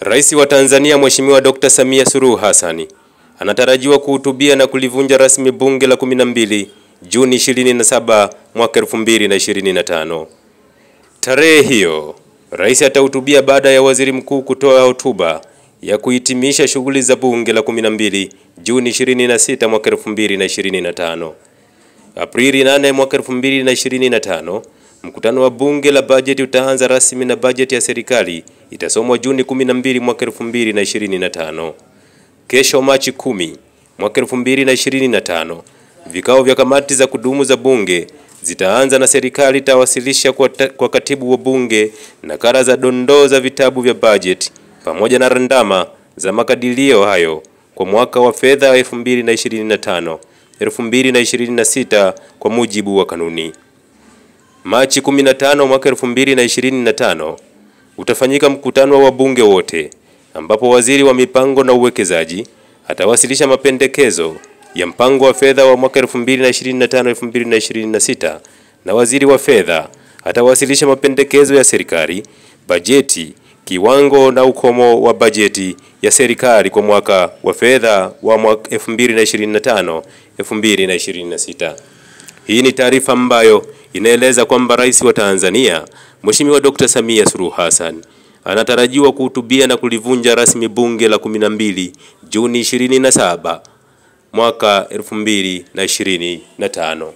Rais wa Tanzania Mheshimiwa Dr. Samia Suluhu Hassan anatarajiwa kuhutubia na kulivunja rasmi bunge la 12 Juni 27 mwaka 2025. Tarehe hiyo, rais atahutubia baada ya waziri mkuu kutoa hotuba ya kuhitimisha shughuli za bunge la 12 Juni 26 mwaka 2025. Aprili 8 mwaka 2025, mkutano wa bunge la bajeti utaanza rasmi na bajeti ya serikali itasomwa Juni 12 mwaka 2025. Kesho Machi 10 mwaka 2025, vikao vya kamati za kudumu za bunge zitaanza na serikali itawasilisha kwa katibu wa bunge nakala za dondoo za vitabu vya bajeti pamoja na randama za makadirio hayo kwa mwaka wa fedha 2025-2026 kwa mujibu wa kanuni. Machi 15 mwaka 2025 utafanyika mkutano wa wabunge wote ambapo waziri wa mipango na uwekezaji atawasilisha mapendekezo ya mpango wa fedha wa mwaka 2025-2026 na waziri wa fedha atawasilisha mapendekezo ya serikali, bajeti, kiwango na ukomo wa bajeti ya serikali kwa mwaka wa fedha wa mwaka 2025-2026. Hii ni taarifa ambayo inaeleza kwamba Rais wa Tanzania Mheshimiwa Dr. Samia Suluhu Hassan anatarajiwa kuhutubia na kulivunja rasmi bunge la 12 Juni 27 mwaka 2025.